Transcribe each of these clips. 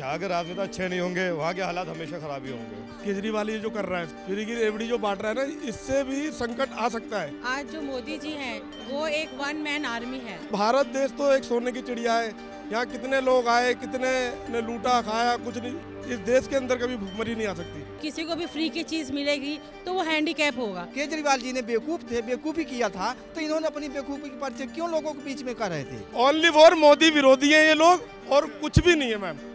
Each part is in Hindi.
जहाँ के राजनेता अच्छे नहीं होंगे वहाँ के हालात हमेशा खराब ही होंगे। केजरीवाल ये जो कर रहा है, फ्री की रेवड़ी जो बांट रहा है ना, इससे भी संकट आ सकता है। आज जो मोदी जी हैं वो एक वन मैन आर्मी है। भारत देश तो एक सोने की चिड़िया है। यहाँ कितने लोग आए, कितने ने लूटा खाया, कुछ नहीं। इस देश के अंदर कभी भुखमरी नहीं आ सकती। किसी को भी फ्री की चीज मिलेगी तो वो हैंडीकैप होगा। केजरीवाल जी ने बेवकूफ़ी किया था, तो इन्होंने अपनी बेवकूफ़ी की परिचय क्यों लोगों के बीच में कर रहे थे? ओनली फॉर मोदी विरोधी हैं ये लोग, और कुछ भी नहीं है मैम।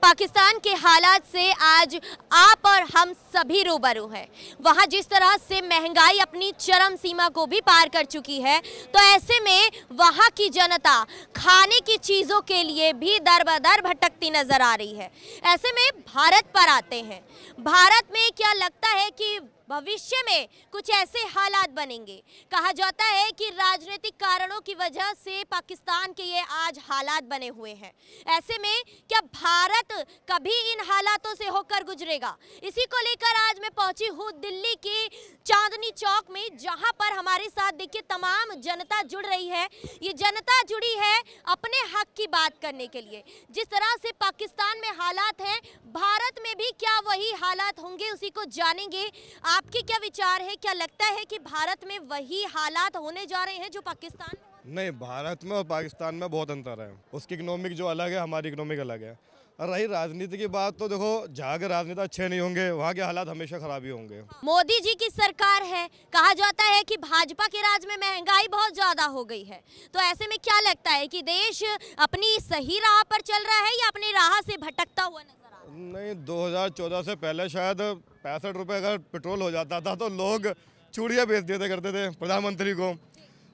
पाकिस्तान के हालात से आज आप और हम सभी रूबरू हैं। वहाँ जिस तरह से महंगाई अपनी चरम सीमा को भी पार कर चुकी है, तो ऐसे में वहाँ की जनता खाने की चीज़ों के लिए भी दर बदर भटकती नजर आ रही है। ऐसे में भारत पर आते हैं। भारत में क्या लगता है कि भविष्य में कुछ ऐसे हालात बनेंगे? कहा जाता है कि राजनीतिक कारणों की वजह से पाकिस्तान के ये आज हालात बने हुए हैं। ऐसे में क्या भारत कभी इन हालातों से होकर गुजरेगा? इसी को लेकर आज मैं पहुंची हूँ दिल्ली के चांदनी चौक में, जहां पर हमारे साथ देखिए तमाम जनता जुड़ रही है। ये जनता जुड़ी है अपने हक की बात करने के लिए। जिस तरह से पाकिस्तान में हालात हैं, भारत में भी क्या वही हालात होंगे, उसी को जानेंगे। आपके क्या विचार है? क्या लगता है कि भारत में वही हालात होने जा रहे हैं जो पाकिस्तान में? नहीं, भारत में और पाकिस्तान में बहुत अंतर है। उसकी इकोनॉमिक जो अलग है, हमारी इकोनॉमिक अलग है। और रही राजनीति की बात, तो देखो जहाँ के राजनेता अच्छे नहीं होंगे वहाँ के हालात हमेशा खराब ही होंगे। मोदी जी की सरकार है, कहा जाता है कि भाजपा के राज में महंगाई बहुत ज्यादा हो गई है। तो ऐसे में क्या लगता है कि देश अपनी सही राह पर चल रहा है या अपनी राह से भटकता हुआ नजर आ रहा है? नहीं, 2014 से पहले शायद 65 रुपये अगर पेट्रोल हो जाता था तो लोग चूड़ियाँ बेच देते करते थे प्रधानमंत्री को।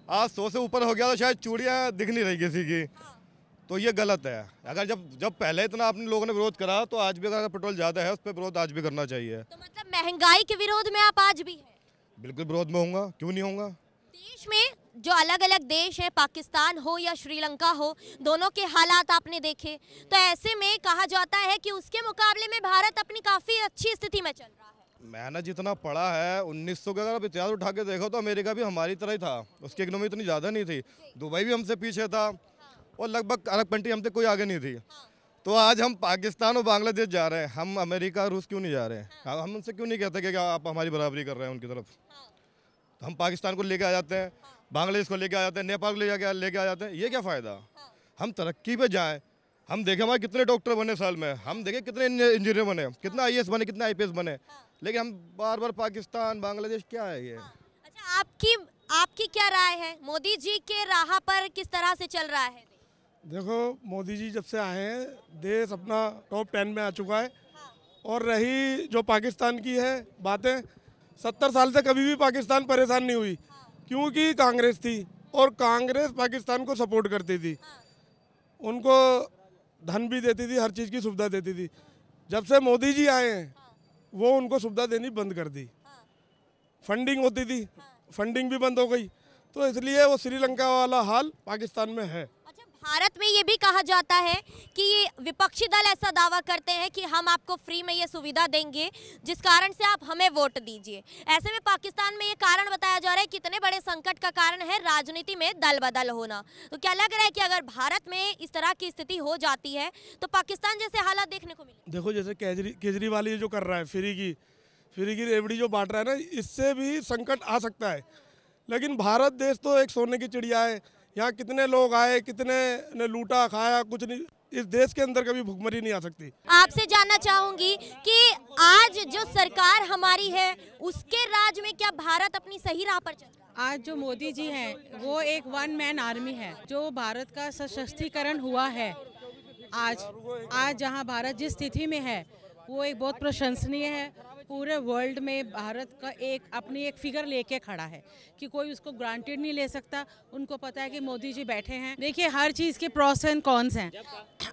आज 100 से ऊपर हो गया तो शायद चूड़ियाँ दिख नहीं रही किसी की। तो ये गलत है। अगर जब पहले इतना आपने लोगों ने विरोध करा, तो आज भी अगर पेट्रोल ज़्यादा है उस पर विरोध आज भी करना चाहिए। तो मतलब महंगाई के विरोध में आप आज भी हैं? बिल्कुल विरोध में होऊंगा, क्यों नहीं होऊंगा। देश में जो अलग अलग देश हैं, पाकिस्तान हो या श्रीलंका हो, दोनों के हालात आपने देखे। तो ऐसे में कहा जाता है कि उसके मुकाबले में भारत अपनी काफ़ी अच्छी स्थिति में चल रहा है। मैंने जितना पढ़ा है 1900 का अगर आप इतिहास उठा के देखो तो अमेरिका भी हमारी तरह ही था। उसकी इकोनॉमी इतनी ज़्यादा नहीं थी। दुबई भी हमसे पीछे था और लगभग अरब कंट्री हमसे कोई आगे नहीं थी। तो आज हम पाकिस्तान और बांग्लादेश जा रहे हैं, हम अमेरिका रूस क्यों नहीं जा रहे हैं? हम उनसे क्यों नहीं कहते कि आप हमारी बराबरी कर रहे हैं उनकी तरफ? तो हम पाकिस्तान को लेके आ जाते हैं, बांग्लादेश को लेके आ जाते हैं, नेपाल को लेके आ जाते हैं। ये क्या फ़ायदा? हम तरक्की पे जाएँ। हम देखें हमारे कितने डॉक्टर बने साल में, हम देखें कितने इंजीनियर बने, कितना IAS बने, कितना IPS बने, लेकिन हम बार बार पाकिस्तान बांग्लादेश, क्या है ये? अच्छा, आपकी क्या राय है? मोदी जी के राह पर किस तरह से चल रहा है? देखो, मोदी जी जब से आए हैं देश अपना टॉप 10 में आ चुका है। और रही जो पाकिस्तान की है बातें, 70 साल से कभी भी पाकिस्तान परेशान नहीं हुई, क्योंकि कांग्रेस थी और कांग्रेस पाकिस्तान को सपोर्ट करती थी, उनको धन भी देती थी, हर चीज़ की सुविधा देती थी। जब से मोदी जी आए हैं वो उनको सुविधा देनी बंद कर दी। फंडिंग होती थी, फंडिंग भी बंद हो गई। तो इसलिए वो श्रीलंका वाला हाल पाकिस्तान में है। भारत में ये भी कहा जाता है कि विपक्षी दल ऐसा दावा करते हैं कि हम आपको फ्री में ये सुविधा देंगे जिस कारण से आप हमें वोट दीजिए। ऐसे में पाकिस्तान में ये कारण बताया जा रहा है, कितने बड़े संकट का कारण है राजनीति में दल बदल होना। तो क्या लग रहा है कि अगर भारत में इस तरह की स्थिति हो जाती है तो पाकिस्तान जैसे हालात देखने को मिलेंगे? देखो, जैसे केजरीवाल ये जो कर रहा है, फ्री की रेवड़ी जो बांट रहा है ना, इससे भी संकट आ सकता है। लेकिन भारत देश तो एक सोने की चिड़िया है। यहाँ कितने लोग आए, कितने ने लूटा खाया, कुछ नहीं। इस देश के अंदर कभी भुखमरी नहीं आ सकती। आपसे जानना चाहूंगी कि आज जो सरकार हमारी है उसके राज में क्या भारत अपनी सही राह पर चल रहा है? आज जो मोदी जी हैं वो एक वन मैन आर्मी है। जो भारत का सशक्तिकरण हुआ है आज जहां भारत जिस स्थिति में है वो एक बहुत प्रशंसनीय है। पूरे वर्ल्ड में भारत का अपनी एक फिगर लेके खड़ा है कि कोई उसको ग्रांटेड नहीं ले सकता। उनको पता है कि मोदी जी बैठे हैं। देखिए, हर चीज़ के प्रोस एंड कॉन्स हैं।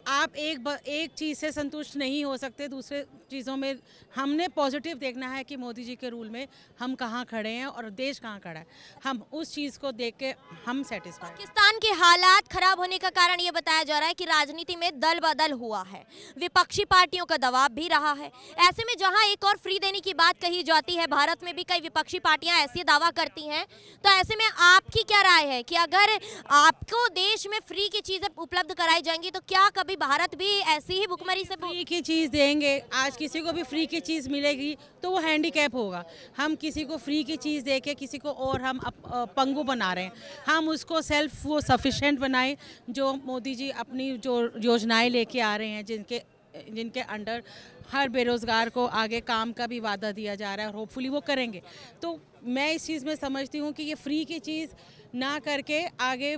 आप एक चीज़ से संतुष्ट नहीं हो सकते, दूसरे चीज़ों में हमने पॉजिटिव देखना है कि मोदी जी के रूल में हम कहाँ खड़े हैं और देश कहाँ खड़ा है। हम उस चीज़ को देख के हम सेटिस्फाइड। पाकिस्तान के हालात खराब होने का कारण ये बताया जा रहा है कि राजनीति में दल बदल हुआ है, विपक्षी पार्टियों का दबाव भी रहा है। ऐसे में जहां एक और फ्री देने की बात कही जाती है, भारत में भी कई विपक्षी पार्टियां ऐसी दावा करती हैं, तो ऐसे में आपकी क्या राय है कि अगर आपको देश में फ्री की चीजें उपलब्ध कराई जाएंगी तो क्या कभी भारत भी ऐसी ही भुखमरी से फ्री की चीज़ देंगे? आज किसी को भी फ्री की चीज़ मिलेगी तो वो हैंडीकैप होगा। हम किसी को फ्री की चीज़ दे के किसी को और हम पंगु बना रहे हैं। हम उसको सेल्फ वो सफिशेंट बनाएं। जो मोदी जी अपनी जो योजनाएं लेके आ रहे हैं, जिनके अंडर हर बेरोज़गार को आगे काम का भी वादा दिया जा रहा है और होपफुली वो करेंगे। तो मैं इस चीज़ में समझती हूँ कि ये फ्री की चीज़ ना करके आगे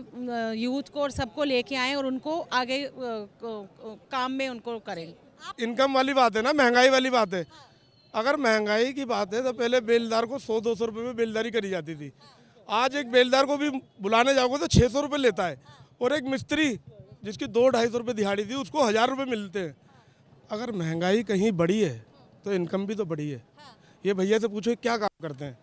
यूथ को और सबको लेके आएँ और उनको आगे काम में उनको करें। इनकम वाली बात है ना, महंगाई वाली बात है। अगर महंगाई की बात है तो पहले बेलदार को 100-200 रुपये में बेलदारी करी जाती थी। आज एक बेलदार को भी बुलाने जाओगे तो 600 रुपये लेता है, और एक मिस्त्री जिसकी 200-250 रुपये दिहाड़ी थी उसको 1000 रुपये मिलते हैं। अगर महंगाई कहीं बढ़ी है तो इनकम भी तो बढ़ी है। ये भैया से पूछो क्या काम करते हैं।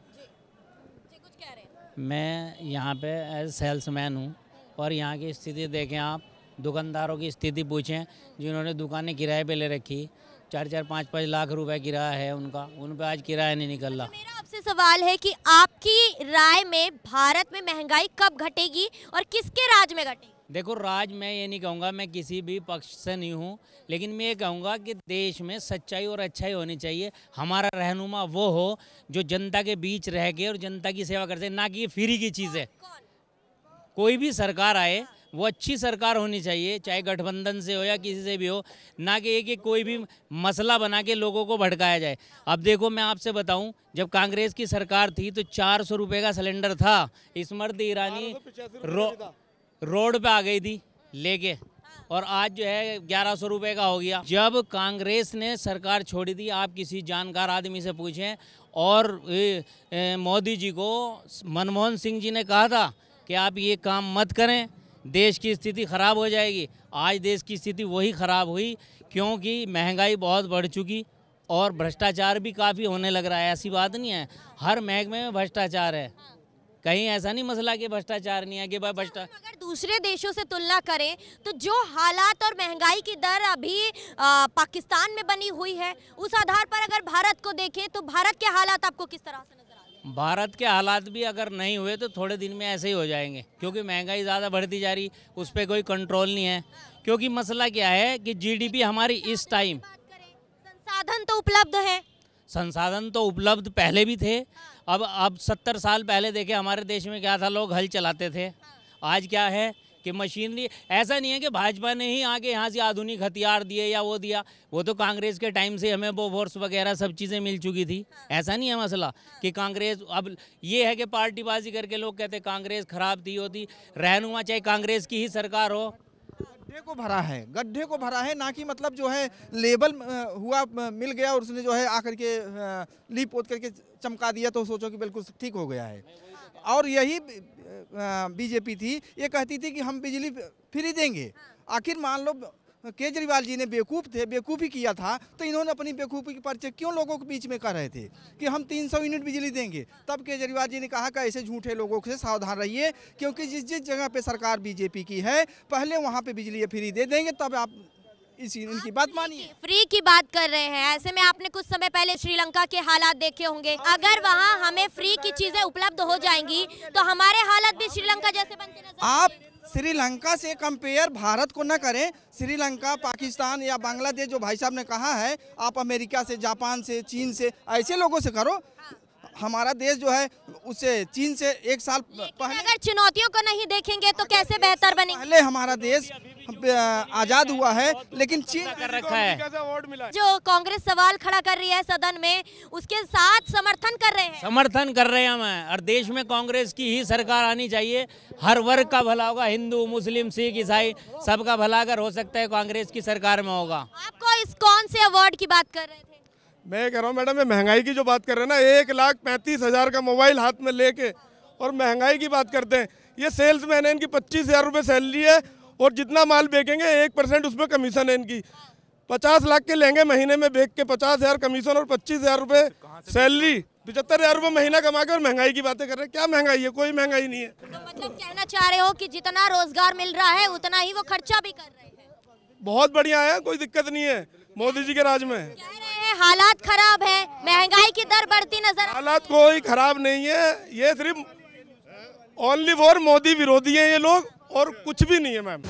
मैं यहाँ पे एज सेल्समैन हूँ, और यहाँ की स्थिति देखें आप, दुकानदारों की स्थिति पूछें जिन्होंने दुकानें किराए पे ले रखी, 4-4, 5-5 लाख रुपए किराया है उनका, उन पे आज किराया नहीं निकल रहा। मेरा आपसे सवाल है कि आपकी राय में भारत में महंगाई कब घटेगी और किसके राज में घटेगी? देखो, राज मैं ये नहीं कहूँगा, मैं किसी भी पक्ष से नहीं हूँ, लेकिन मैं ये कहूँगा कि देश में सच्चाई और अच्छाई होनी चाहिए। हमारा रहनुमा वो हो जो जनता के बीच रह के और जनता की सेवा करते, ना कि ये फ्री की चीज़ है। कोई भी सरकार आए वो अच्छी सरकार होनी चाहिए, चाहे गठबंधन से हो या किसी से भी हो, ना कि कि कोई भी मसला बना के लोगों को भड़काया जाए। अब देखो, मैं आपसे बताऊं, जब कांग्रेस की सरकार थी तो 400 रुपये का सिलेंडर था। स्मृति ईरानी रोड पे आ गई थी लेके, और आज जो है 1100 रुपये का हो गया। जब कांग्रेस ने सरकार छोड़ी थी, आप किसी जानकार आदमी से पूछें, और मोदी जी को मनमोहन सिंह जी ने कहा था कि आप ये काम मत करें, देश की स्थिति ख़राब हो जाएगी। आज देश की स्थिति वही ख़राब हुई, क्योंकि महंगाई बहुत बढ़ चुकी और भ्रष्टाचार भी काफ़ी होने लग रहा है। ऐसी बात नहीं है, हर महकमे में भ्रष्टाचार है, कहीं ऐसा नहीं मसला कि भ्रष्टाचार नहीं है कि भाई भ्रष्टाचार। अगर दूसरे देशों से तुलना करें तो जो हालात और महंगाई की दर अभी पाकिस्तान में बनी हुई है, उस आधार पर अगर भारत को देखें तो भारत के हालात आपको किस तरह से नजर आते हैं? भारत के हालात भी अगर नहीं हुए तो थोड़े दिन में ऐसे ही हो जाएंगे, क्योंकि महंगाई ज़्यादा बढ़ती जा रही, उस पर कोई कंट्रोल नहीं है। क्योंकि मसला क्या है कि जीडीपी हमारी इस टाइम, संसाधन तो उपलब्ध है, संसाधन तो उपलब्ध पहले भी थे। अब 70 साल पहले देखे हमारे देश में क्या था, लोग हल चलाते थे। आज क्या है कि मशीनरी, ऐसा नहीं है कि भाजपा ने ही आके यहाँ से आधुनिक हथियार दिए या वो दिया, वो तो कांग्रेस के टाइम से हमें वो फोर्स वगैरह सब चीज़ें मिल चुकी थी। ऐसा नहीं है मसला कि कांग्रेस, अब ये है कि पार्टीबाजी करके लोग कहते कांग्रेस खराब थी होती, रहनुमा चाहे कांग्रेस की ही सरकार हो। गड्ढे को भरा है, ना कि मतलब जो है लेबल हुआ मिल गया और उसने जो है आकर के लीप पोत करके चमका दिया तो सोचो कि बिल्कुल ठीक हो गया है। और यही बीजेपी थी, ये कहती थी कि हम बिजली फ्री देंगे। आखिर मान लो केजरीवाल जी ने बेवकूफ़ी किया था, तो इन्होंने अपनी बेवकूफ़ी की परिचय क्यों लोगों के बीच में कर रहे थे कि हम 300 यूनिट बिजली देंगे। तब केजरीवाल जी ने कहा कि ऐसे झूठे लोगों से सावधान रहिए, क्योंकि जिस जगह पे सरकार बीजेपी की है, पहले वहाँ पे बिजली फ्री दे देंगे, तब आप इनकी बात मानिए। फ्री की बात कर रहे हैं, ऐसे में आपने कुछ समय पहले श्रीलंका के हालात देखे होंगे। अगर वहाँ हमें फ्री की चीजें उपलब्ध हो जाएंगी तो हमारे हालात भी श्रीलंका जैसे बनते नजर आप श्रीलंका से कंपेयर भारत को न करें। श्रीलंका, पाकिस्तान या बांग्लादेश जो भाई साहब ने कहा है, आप अमेरिका से, जापान से, चीन से, ऐसे लोगों से करो। हमारा देश जो है उससे, चीन से 1 साल पहले, अगर चुनौतियों को नहीं देखेंगे तो कैसे बेहतर बनेगा? पहले हमारा देश आजाद हुआ है, लेकिन चीन कर रखा है। जो कांग्रेस सवाल खड़ा कर रही है सदन में, उसके साथ समर्थन कर रहे हैं। समर्थन कर रहे हैं हम, और देश में कांग्रेस की ही सरकार आनी चाहिए। हर वर्ग का भला होगा, हिंदू, मुस्लिम, सिख, ईसाई, सबका भला अगर हो सकता है कांग्रेस की सरकार में होगा। आपको इस कौन से अवार्ड की बात कर रहे थे? मैं कह रहा हूँ मैडम, ये महंगाई की जो बात कर रहे हैं ना, 1,35,000 का मोबाइल हाथ में लेके और महंगाई की बात करते हैं। ये सेल्समैन है, इनकी 25,000 रुपये सैलरी है और जितना माल बेचेंगे 1% उसमें कमीशन है इनकी। 50 लाख के लहंगे महीने में बेच के 50,000 कमीशन और 25,000 रुपये सैलरी, 75,000 रुपये महीना कमा के और महंगाई की बातें कर रहे हैं। क्या महंगाई है? कोई महंगाई नहीं है। तो मतलब कहना चाह रहे हो कि जितना रोजगार मिल रहा है उतना ही वो खर्चा भी कर रहे हैं। बहुत बढ़िया है, कोई दिक्कत नहीं है मोदी जी के राज में। कह रहे हैं हालात खराब है, महंगाई की दर बढ़ती नजर। हालात कोई खराब नहीं है, ये सिर्फ ओनली फॉर मोदी विरोधी हैं ये लोग और कुछ भी नहीं है मैम।